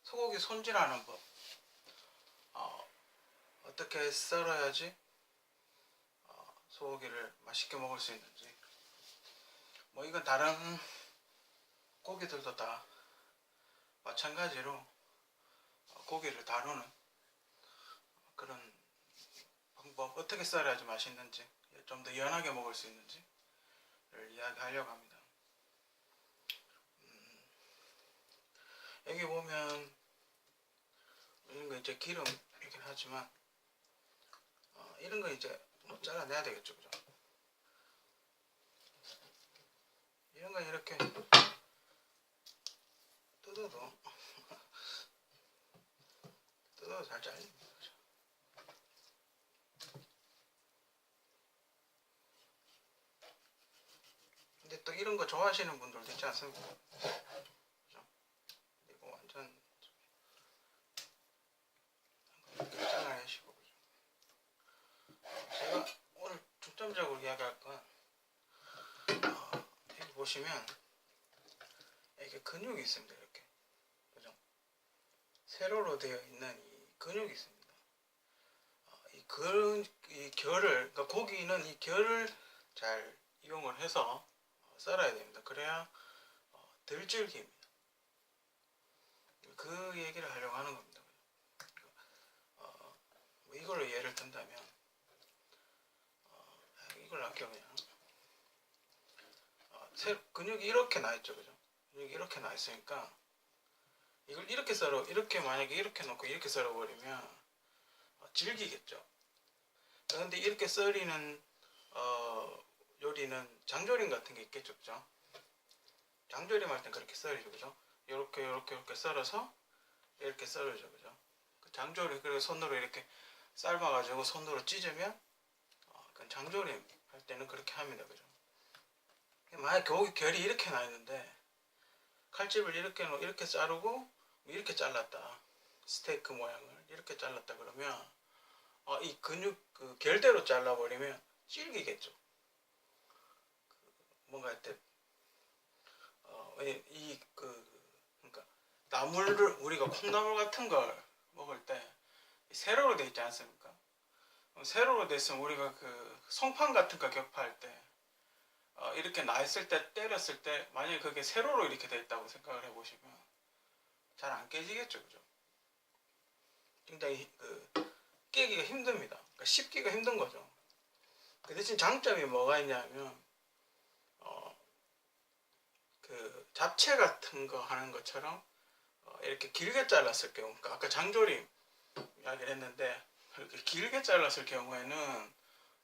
소고기 손질하는 법, 어떻게 썰어야지 소고기를 맛있게 먹을 수 있는지, 뭐 이건 다른 고기들도 다 마찬가지로 고기를 다루는 그런 방법, 어떻게 썰어야지 맛있는지, 좀 더 연하게 먹을 수 있는지를 이야기하려고 합니다. 여기 보면 이런 거 이제 기름이긴 하지만 이런 거 이제 뭐 잘라내야 되겠죠, 그죠? 이런 거 이렇게 뜯어도 잘 잘립니다, 그죠? 근데 또 이런 거 좋아하시는 분들도 있지 않습니까? 그죠? 이거 완전 잘라내시고, 그죠? 제가 오늘 중점적으로 이야기할 건 여기 보시면 이렇게 근육이 있습니다. 이렇게, 그죠? 세로로 되어 있는 이 근육이 있습니다. 이 결을, 그러니까 고기는 이 결을 잘 이용을 해서 썰어야 됩니다. 그래야 덜 질깁니다. 그 얘기를 하려고 하는 겁니다. 뭐 이걸로 예를 든다면 이걸 할게요. 그냥 근육이 이렇게 나 있죠, 그죠? 근육이 이렇게 나 있으니까 이걸 이렇게 만약에 이렇게 놓고 이렇게 썰어버리면 질기겠죠. 그런데 이렇게 썰이는 요리는 장조림 같은 게 있겠죠, 그죠? 장조림 할 땐 그렇게 썰이죠, 그죠? 요렇게 썰어서 이렇게 썰어죠, 그죠? 그 장조림, 그리고 손으로 이렇게 삶아가지고 손으로 찢으면 그건 장조림 할 때는 그렇게 합니다, 그죠? 만약 고기 결이 이렇게 나 있는데 칼집을 이렇게 자르고 이렇게 잘랐다, 스테이크 모양을 이렇게 잘랐다 그러면 이 근육 그 결대로 잘라버리면 질기겠죠. 뭔가 할때 그러니까 나물을 우리가 콩나물 같은 걸 먹을 때 세로로 돼 있지 않습니까? 세로로 됐으면 우리가 그 송판 같은 거 격파할 때 이렇게 나 있을 때 때렸을 때 만약에 그게 세로로 이렇게 돼 있다고 생각을 해보시면 잘 안 깨지겠죠, 그죠? 굉장히 깨기가 힘듭니다. 그러니까 씹기가 힘든 거죠. 그 대신 장점이 뭐가 있냐면 그 잡채 같은 거 하는 것처럼 이렇게 길게 잘랐을 경우, 그러니까 아까 장조림 이야기를 했는데 이렇게 길게 잘랐을 경우에는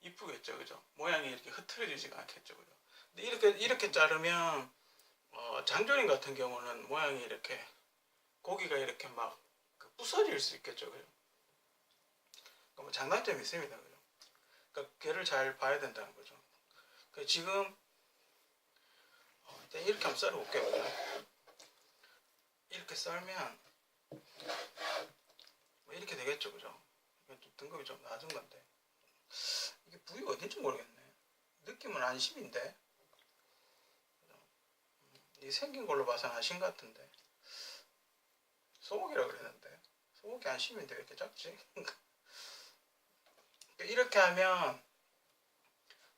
이쁘겠죠, 그죠? 모양이 이렇게 흐트러지지가 않겠죠, 그죠? 근데 이렇게 자르면 장조림 같은 경우는 모양이 이렇게 고기가 이렇게 막 부서질 수 있겠죠, 그죠? 그러니까 뭐 장단점이 있습니다, 그죠? 그러니까 걔를 잘 봐야 된다는 거죠. 그러니까 지금 이렇게 한번 썰어볼게요, 그죠? 이렇게 썰면 뭐 이렇게 되겠죠, 그죠? 좀 등급이 좀 낮은 건데 이게 부위가 어딘지 모르겠네. 느낌은 안심인데 이 생긴 걸로 봐서는 안심 같은데 소고기라 그랬는데 소고기 안심인데 왜 이렇게 작지? 이렇게 하면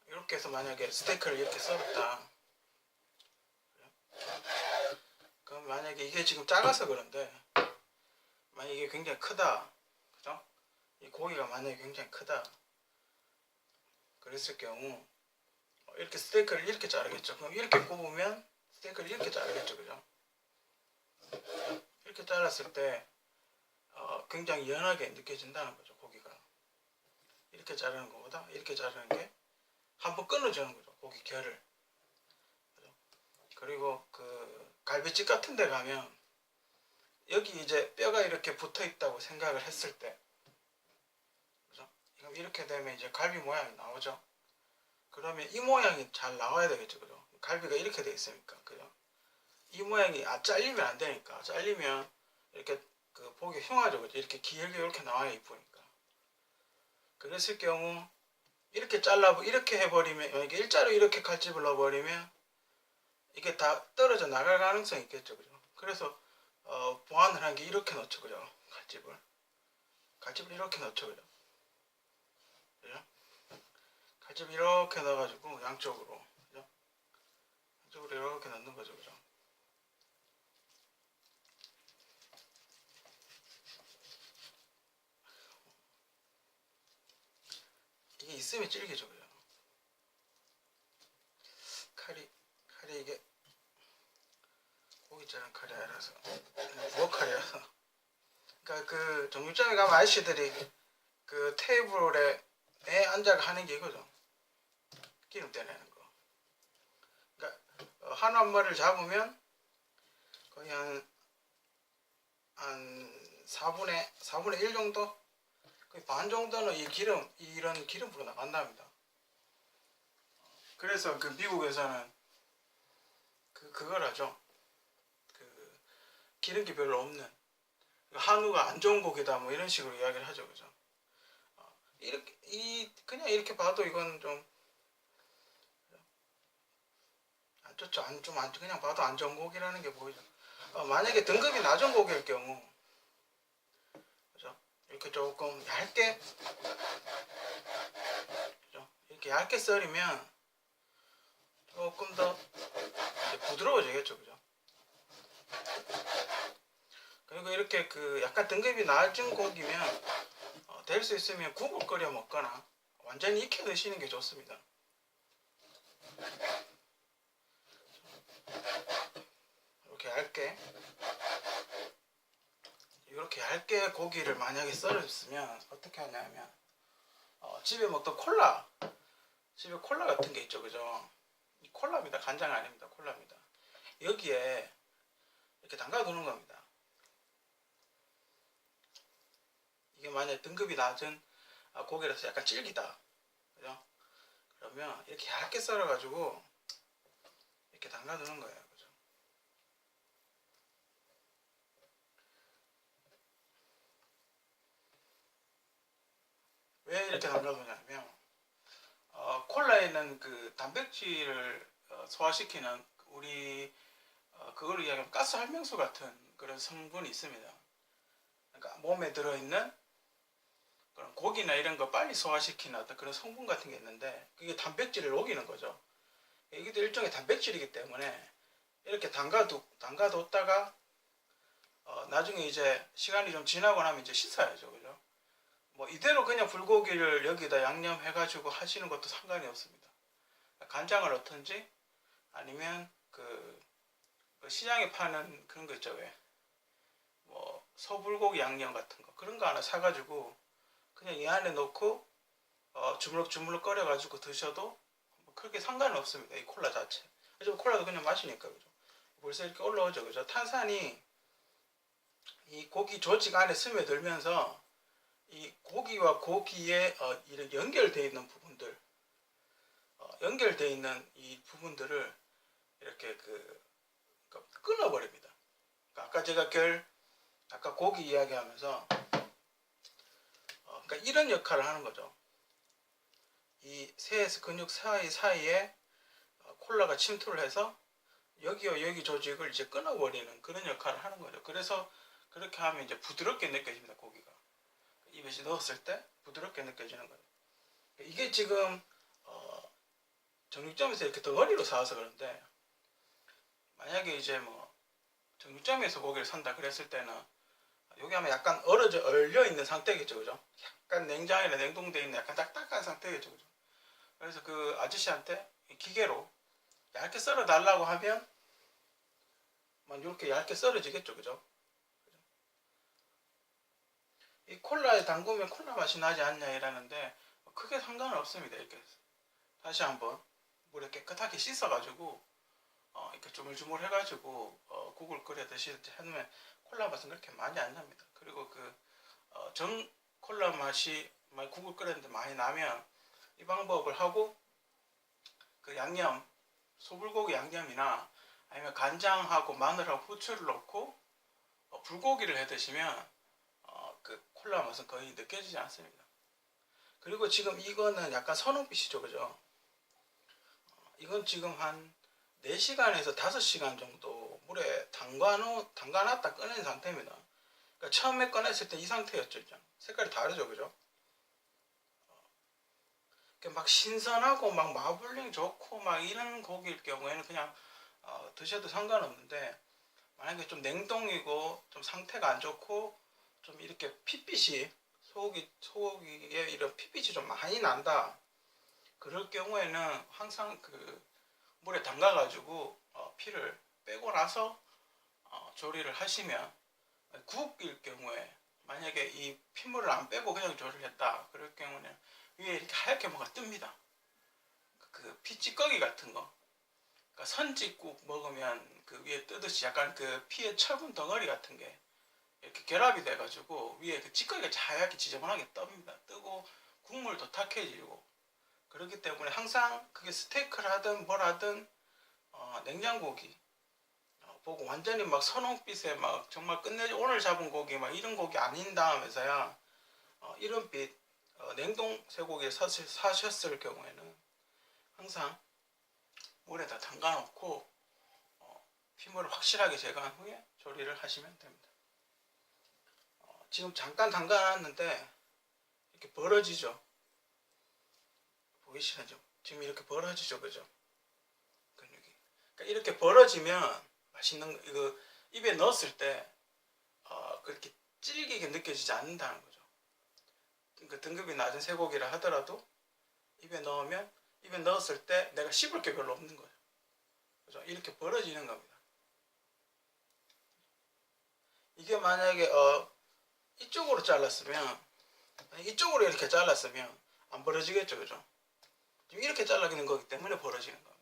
이렇게 해서 만약에 스테이크를 이렇게 썰었다, 그럼 만약에 이게 지금 작아서 그런데 만약에 이게 굉장히 크다, 그죠? 이 고기가 만약에 굉장히 크다 그랬을 경우 이렇게 스테이크를 이렇게 자르겠죠. 그럼 이렇게 굽으면 스테이크를 이렇게 자르겠죠, 그죠? 이렇게 잘랐을 때 굉장히 연하게 느껴진다는 거죠, 고기가. 이렇게 자르는 것보다 이렇게 자르는 게 한번 끊어주는 거죠, 고기 결을. 그죠? 그리고 그 갈비집 같은 데 가면 여기 이제 뼈가 이렇게 붙어 있다고 생각을 했을 때, 그죠? 그럼 이렇게 되면 이제 갈비 모양이 나오죠. 그러면 이 모양이 잘 나와야 되겠죠, 그죠? 갈비가 이렇게 돼 있으니까, 그죠? 이 모양이 잘리면 안 되니까. 잘리면 이렇게 보기 흉하죠, 그죠? 이렇게 길게 이렇게 나와야 이쁘니까. 그랬을 경우 이렇게 이렇게 해버리면, 이게 일자로 이렇게 칼집을 넣어버리면 이게 다 떨어져 나갈 가능성이 있겠죠, 그죠? 그래서 보완을 한 게 이렇게 넣죠, 그죠? 칼집을 이렇게 넣죠, 그죠? 그죠? 칼집 이렇게 넣어가지고 양쪽으로, 그죠? 양쪽으로 이렇게 넣는 거죠, 그죠? 이게 있으면 질기죠, 그죠? 칼이 이게 고기 자른 칼이 아니라서 부엌 칼이라서. 그러니까 그 정육점에 가면 아저씨들이 그 테이블에 앉아가 하는 게 이거죠. 기름 떼내는 거. 그러니까 한 마리를 잡으면 거의 한 4분의 1 정도? 거의 반 정도는 이런 기름으로 나간답니다. 그래서 그 미국에서는 그걸 하죠. 그 기름기 별로 없는 한우가 안 좋은 고기다 뭐 이런 식으로 이야기를 하죠, 그죠? 그냥 이렇게 봐도 이건 좀 안 좋죠. 그냥 봐도 안 좋은 고기라는 게 보이죠. 만약에 등급이 낮은 고기일 경우, 그죠? 이렇게 조금 얇게, 그죠? 이렇게 얇게 썰이면 조금 더 부드러워지겠죠, 그죠? 그리고 이렇게 그 약간 등급이 낮은 고기면 될 수 있으면 국을 끓여 먹거나 완전히 익혀 드시는 게 좋습니다. 이렇게 얇게 고기를 만약에 썰어줬으면 어떻게 하냐면 집에 먹던 집에 콜라 같은 게 있죠, 그죠? 이 콜라입니다. 간장 아닙니다. 콜라입니다. 여기에 이렇게 담가 두는 겁니다. 이게 만약에 등급이 낮은 고기라서 약간 질기다, 그죠? 그러면 이렇게 얇게 썰어가지고 이렇게 담가 두는 거예요, 그죠? 왜 이렇게 담가 두냐면 콜라에 있는 그 단백질을 소화시키는 우리 그걸 이야기하면 가스 활명수 같은 그런 성분이 있습니다. 그러니까 몸에 들어있는 그런 고기나 이런 거 빨리 소화시키는 어떤 그런 성분 같은 게 있는데 그게 단백질을 녹이는 거죠. 이게 일종의 단백질이기 때문에 이렇게 담가뒀다가 나중에 이제 시간이 좀 지나고 나면 이제 씻어야죠, 그죠? 뭐 이대로 그냥 불고기를 여기다 양념해가지고 하시는 것도 상관이 없습니다. 간장을 넣든지 아니면 그 시장에 파는 그런 거 있죠, 왜? 뭐 소불고기 양념 같은 거 그런 거 하나 사가지고 그냥 이 안에 넣고 주물럭주물럭 끓여가지고 드셔도 뭐 그렇게 상관은 없습니다. 이 콜라 자체. 그죠? 콜라도 그냥 마시니까, 그죠? 벌써 이렇게 올라오죠, 그죠? 탄산이 이 고기 조직 안에 스며들면서 이 고기와 고기에 이렇게 연결되어 있는 부분들, 연결되어 있는 이 부분들을 이렇게 끊어버립니다. 그러니까 아까 아까 고기 이야기하면서 그러니까 이런 역할을 하는 거죠. 이 쇠에서 근육 사이에 콜라가 침투를 해서 여기와 여기 조직을 이제 끊어버리는 그런 역할을 하는 거죠. 그래서 그렇게 하면 이제 부드럽게 느껴집니다, 고기가. 입에 넣었을 때 부드럽게 느껴지는 거예요. 이게 지금 정육점에서 이렇게 덩어리로 사와서 그런데 만약에 이제 뭐 정육점에서 고기를 산다 그랬을 때는 여기 하면 약간 얼려 있는 상태겠죠, 그죠? 약간 냉장이나 냉동되어 있는 약간 딱딱한 상태겠죠, 그죠? 그래서 그 아저씨한테 기계로 얇게 썰어 달라고 하면 이렇게 얇게 썰어지겠죠, 그죠? 이 콜라에 담그면 콜라 맛이 나지 않냐 이러는데 크게 상관은 없습니다. 이렇게 다시 한번 물에 깨끗하게 씻어가지고 이렇게 주물주물 해가지고 국을 끓여 드시듯이 해놓으면 콜라 맛은 그렇게 많이 안 납니다. 그리고 정 콜라 맛이 국을 끓였는데 많이 나면 이 방법을 하고 그 양념 소불고기 양념이나 아니면 간장하고 마늘하고 후추를 넣고 불고기를 해 드시면 그 콜라 맛은 거의 느껴지지 않습니다. 그리고 지금 이거는 약간 선홍빛이죠, 그죠? 이건 지금 한 4시간에서 5시간 정도 물에 담가놨다 꺼낸 상태입니다. 그러니까 처음에 꺼냈을 때 이 상태였죠. 색깔이 다르죠, 그죠? 막 신선하고 막 마블링 좋고 막 이런 고기일 경우에는 그냥 드셔도 상관없는데, 만약에 좀 냉동이고 좀 상태가 안 좋고 좀 이렇게 핏빛이 소고기에 이런 핏빛이 좀 많이 난다. 그럴 경우에는 항상 그 물에 담가 가지고 피를 빼고 나서 조리를 하시면, 국일 경우에 만약에 이 핏물을 안 빼고 그냥 조리를 했다. 그럴 경우는 위에 이렇게 하얗게 뭐가 뜹니다. 그 피찌꺼기 같은 거. 그러니까 선짓국 먹으면 그 위에 뜨듯이 약간 그 피의 철분 덩어리 같은 게 이렇게 결합이 돼가지고 위에 그 찌꺼기가 하얗게 지저분하게 뜨고 국물도 탁해지고, 그렇기 때문에 항상 그게 스테이크를 하든 뭘 하든 냉장고기 보고 완전히 막 선홍빛에 막 정말 끝내주 오늘 잡은 고기 막 이런 고기 아닌 다음에서야 이런 빛 냉동 쇠고기를 사셨을 경우에는 항상 물에다 담가 놓고 피물을 확실하게 제거한 후에 조리를 하시면 됩니다. 지금 잠깐 담가 놨는데 이렇게 벌어지죠. 보이시죠? 지금 이렇게 벌어지죠, 그죠? 근육이. 그러니까 이렇게 벌어지면 맛있는 이거 입에 넣었을 때 그렇게 질기게 느껴지지 않는다는 거죠. 그 등급이 낮은 쇠고기라 하더라도 입에 넣었을 때 내가 씹을 게 별로 없는 거죠. 그죠? 이렇게 벌어지는 겁니다. 이게 만약에 이쪽으로 이렇게 잘랐으면 안 벌어지겠죠, 그죠? 지금 이렇게 잘라지는 거기 때문에 벌어지는 겁니다.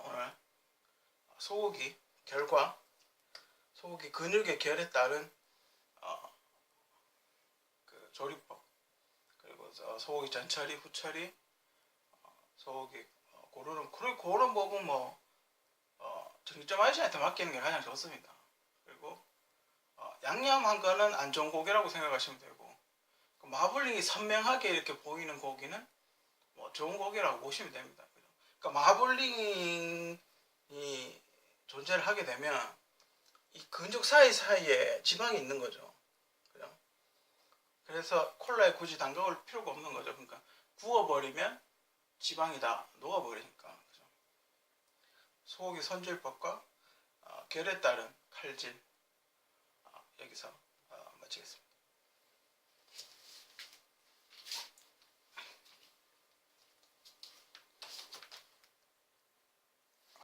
오늘 소고기 결과, 소고기 근육의 결에 따른 그 조리법, 그리고 소고기 전처리, 후처리, 소고기 고르는 그런 법은 뭐 정육점 아저씨한테 맡기는 게 가장 좋습니다. 그리고 양념한 거는 안 좋은 고기라고 생각하시면 되고, 마블링이 선명하게 이렇게 보이는 고기는 뭐 좋은 고기라고 보시면 됩니다. 그러니까 마블링이 존재를 하게 되면 이 근육 사이사이에 지방이 있는 거죠. 그죠? 그래서 콜라에 굳이 담가올 필요가 없는 거죠. 그러니까 구워버리면 지방이 다 녹아버리니까. 그죠? 소고기 손질법과 결에 따른 칼질, 여기서 마치겠습니다.